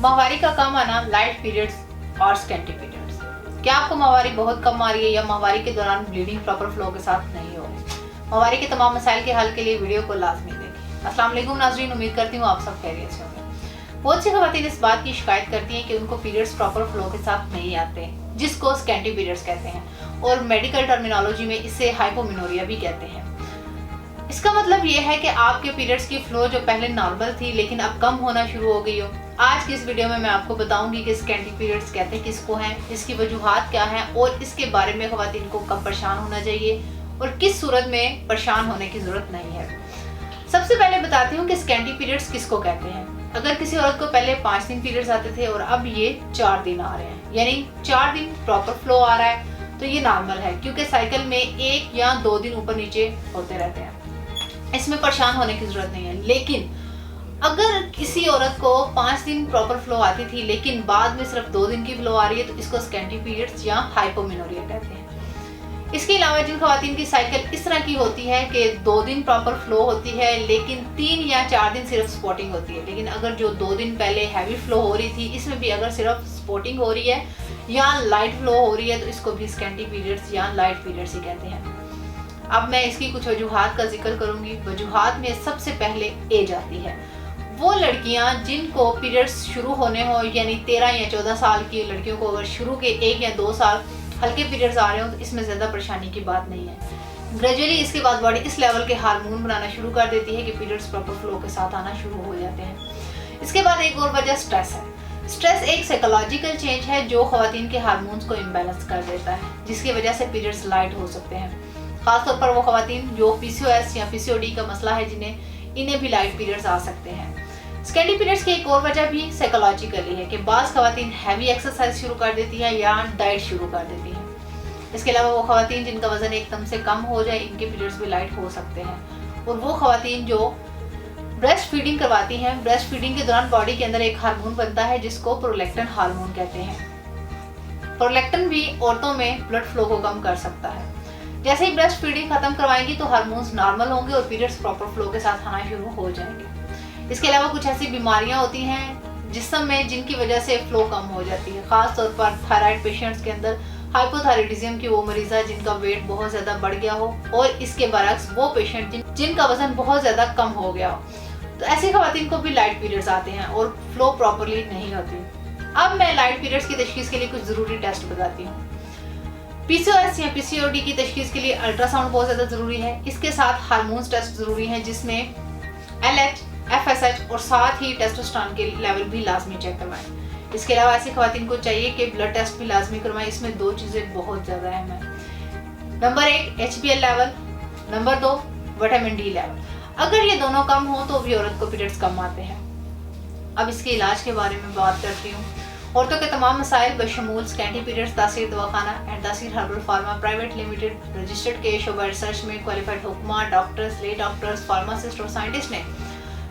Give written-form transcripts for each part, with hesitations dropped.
माहवारी का कम आना, लाइट पीरियड्स और स्कैंटी पीरियड्स। क्या आपको माहवारी बहुत कम आ रही है या माहवारी के दौरान ब्लीडिंग प्रॉपर फ्लो के साथ नहीं हो रही? माहवारी के तमाम मसाइल के हल के लिए वीडियो को लाजमी देखें। अस्सलाम वालेकुम नाज़रीन, उम्मीद करती हूँ आप सब खैरियत से होंगे। बहुत सी खवातीन इस बात की शिकायत करती हैं कि उनको पीरियड्स प्रॉपर फ्लो के साथ नहीं आते, जिसको स्कैंटी पीरियड्स कहते हैं और मेडिकल टर्मिनोलॉजी में इसे हाइपोमेनोरिया भी कहते हैं। इसका मतलब ये है कि आपके पीरियड्स की फ्लो जो पहले नॉर्मल थी लेकिन अब कम होना शुरू हो गई हो। आज की इस वीडियो में मैं आपको बताऊंगी कि स्कैंटी पीरियड्स कहते हैं किसको हैं, इसकी वजूहात क्या हैं और इसके बारे में खवातीन को कब परेशान होना चाहिए और किस सूरत में परेशान होने की जरूरत नहीं है। सबसे पहले बताती हूँ कि स्कैंटी पीरियड्स किसको कहते हैं। अगर किसी औरत को पहले 5 दिन पीरियड्स आते थे और अब ये 4 दिन आ रहे हैं, यानी 4 दिन प्रॉपर फ्लो आ रहा है, तो ये नॉर्मल है क्योंकि साइकिल में 1 या 2 दिन ऊपर नीचे होते रहते हैं। इसमें परेशान होने की जरूरत नहीं है। लेकिन अगर किसी औरत को 5 दिन प्रॉपर फ्लो आती थी लेकिन बाद में सिर्फ 2 दिन की फ्लो आ रही है, तो इसको स्कैंटी पीरियड्स या हाइपोमेनोरिया कहते हैं। इसके अलावा जिन खवातीन की साइकिल इस तरह की होती है कि 2 दिन प्रॉपर फ्लो होती है लेकिन 3 या 4 दिन सिर्फ स्पॉटिंग होती है, लेकिन अगर जो 2 दिन पहले हैवी फ्लो हो रही थी इसमें भी अगर सिर्फ स्पॉटिंग हो रही है या लाइट फ्लो हो रही है, तो इसको भी स्कैंटी पीरियड्स या लाइट पीरियड्स ही कहते हैं। अब मैं इसकी कुछ वजूहात का जिक्र करूंगी। वजूहात में सबसे पहले एज आती है। वो लड़कियां जिनको पीरियड्स शुरू होने हो, यानी 13 या 14 साल की लड़कियों को अगर शुरू के 1 या 2 साल हल्के पीरियड्स आ रहे हो तो इसमें ज़्यादा परेशानी की बात नहीं है। ग्रेजुअली इसके बाद बॉडी इस लेवल के हार्मोन बनाना शुरू कर देती है कि पीरियड्स प्रॉपर फ्लो के साथ आना शुरू हो जाते हैं। इसके बाद एक और वजह स्ट्रेस है। स्ट्रेस एक साइकोलॉजिकल चेंज है जो खवातीन के हार्मोन्स को इम्बैलेंस कर देता है, जिसकी वजह से पीरियड्स लाइट हो सकते हैं। खासतौर पर वो खवातीन जो PCOS या PCOD का मसला है इन्हें भी लाइट पीरियड्स आ सकते हैं। स्कैंटी पीरियड्स की एक और वजह भी साइकोलॉजिकली है कि बाज़ खवातीन हैवी एक्सरसाइज शुरू कर देती है या डाइट शुरू कर देती है। इसके अलावा वो खवातीन जिनका वजन एकदम से कम हो जाए, इनके पीरियड्स भी लाइट हो सकते हैं। और वो खवातीन जो ब्रेस्ट फीडिंग करवाती हैं, ब्रेस्ट फीडिंग के दौरान बॉडी के अंदर एक हार्मोन बनता है जिसको प्रोलैक्टिन हार्मोन कहते हैं। प्रोलैक्टिन भी औरतों में ब्लड फ्लो को कम कर सकता है। जैसे ही ब्रेस्ट फीडिंग खत्म करवाएंगी तो हार्मोन्स नॉर्मल होंगे और पीरियड्स प्रॉपर फ्लो के साथ आना शुरू हो जाएंगे। इसके अलावा कुछ ऐसी बीमारियां होती हैं जिस्म में जिनकी वजह से फ्लो कम हो जाती है। खास तौर पर थायराइड पेशेंट्स के अंदर हाइपोथायराइडिज्म की वो मरीज़ा जिनका वेट बहुत ज़्यादा बढ़ गया हो और इसके बरक्स वो पेशेंट जिनका वजन बहुत ज़्यादा कम हो गया हो, तो ऐसी खवातीन को भी लाइट पीरियड्स आते हैं और फ्लो प्रॉपरली नहीं होती। अब मैं लाइट पीरियड्स की तशखीस के लिए कुछ ज़रूरी टेस्ट बताती हूँ। PCOS या PCOD की तशखीस के लिए अल्ट्रासाउंड बहुत ज़्यादा ज़रूरी है। इसके साथ हार्मोन्स टेस्ट ज़रूरी हैं जिसमें LH, FSH और साथ ही टेस्टोस्टेरोन के लेवल भी लाजमी चेक करवाएं। इसके अलावा ऐसी खवातीन को चाहिए कि ब्लड टेस्ट भी लाजमी करवाएं। इसमें 2 चीज़ें बहुत ज़्यादा अहम हैं। Number 1 HBL level, number 2 vitamin D level. अगर ये दोनों कम हो तो भी औरत को पीरियड्स कम आते हैं। अब इसके इलाज के बारे में बात करती हूँ। औरतों के तमाम मसाइल बशमूल स्कैंटी पीरियड्स तासीर दवाखाना एंड तासीर herbal pharma private limited registered के शोबा रिसर्च में क्वालिफाइड हुक्मा, डॉक्टर्स, ले डॉक्टर्स, फार्मासिस्ट और साइंटिस्ट ने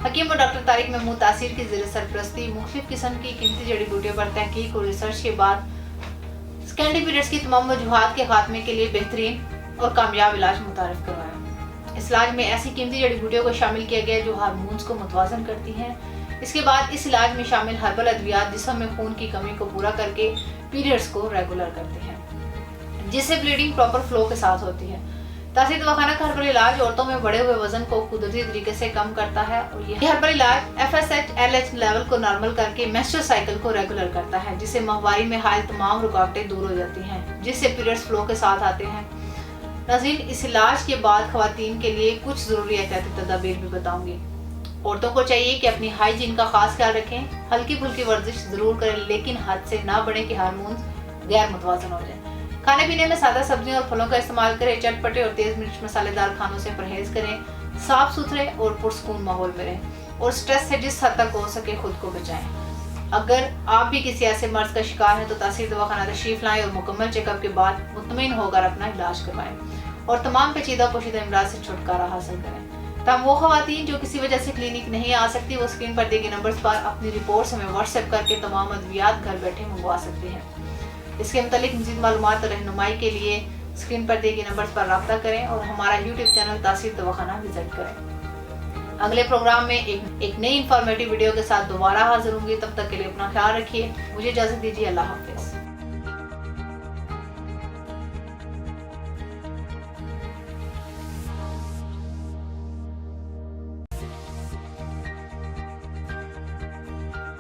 हकीम और डॉक्टर तारिक महमूद तासीर की ज़ेर सरपरस्ती मुख्तलिफ किस्म की कीमती जड़ी बूटियों पर तहकीक और रिसर्च के बाद स्कैंटी पीरियड्स की तमाम वजूहात के खात्मे के लिए बेहतरीन और कामयाब इलाज मुतारिफ करवाया। इस इलाज में ऐसी कीमती जड़ी बूटियों को शामिल किया गया जो हार्मोन्स को मुतवाज़न करती हैं। इसके बाद इस इलाज में शामिल हर्बल अद्वियात जिस्म में खून की कमी को पूरा करके पीरियड्स को रेगुलर करते हैं, जिससे ब्लीडिंग प्रॉपर फ्लो के साथ होती है। तासीर दवाखाना का हर्बल इलाज औरतों में बढ़े हुए वजन को कुदरती तरीके से कम करता है और ये हर्बल इलाज FSH, LH लेवल को नॉर्मल करके मेंस्ट्रुअल साइकिल को रेगुलर करता है, जिससे माहवारी में हाल तमाम रुकावटें दूर हो जाती हैं, जिससे पीरियड्स फ्लो के साथ आते हैं। नाज़रीन, इस इलाज के बाद खवातीन के लिए कुछ ज़रूरी एहतियाती तदाबीर भी बताऊंगी। औरतों को चाहिए कि अपनी हाइजीन का खास ख्याल रखें, हल्की फुल्की वर्जिश जरूर करें लेकिन हद से ना बढ़े कि हार्मोन्स गैर मुतवाज़न हो जाए। खाने पीने में सादा सब्जियों और फलों का इस्तेमाल करें, चटपटे और तेज मिर्च मसालेदार खानों से परहेज करें, साफ सुथरे और पुरसकून माहौल में रहें और स्ट्रेस से जिस हद तक हो सके खुद को बचाएं। अगर आप भी किसी ऐसे मर्ज का शिकार हैं तो तासीर दवाखाना तशरीफ लाएं और मुकम्मल चेकअप के बाद मुतमईन होकर अपना इलाज करवाएं और तमाम पेचीदा पोशीदा अमराज से छुटकारा हासिल करें। तब वो खवातीन जो किसी वजह से क्लिनिक नहीं आ सकती वो स्क्रीन पर दिए गए नंबर्स पर अपनी रिपोर्ट्स हमें व्हाट्सएप करके तमाम अद्वियात घर बैठे मंगवा सकते हैं। इसके मुतालिक मज़ीद मालूमात और रहनुमाई के लिए स्क्रीन पर दिए गए नंबर्स पर रब्ता करें और हमारा YouTube चैनल तासीर दवाखाना विजिट करें। अगले प्रोग्राम में एक नई इंफॉर्मेटिव वीडियो के साथ दोबारा हाजिर होंगी। तब तक के लिए अपना ख्याल रखिए। मुझे इजाजत दीजिए। अल्लाह हाफिज।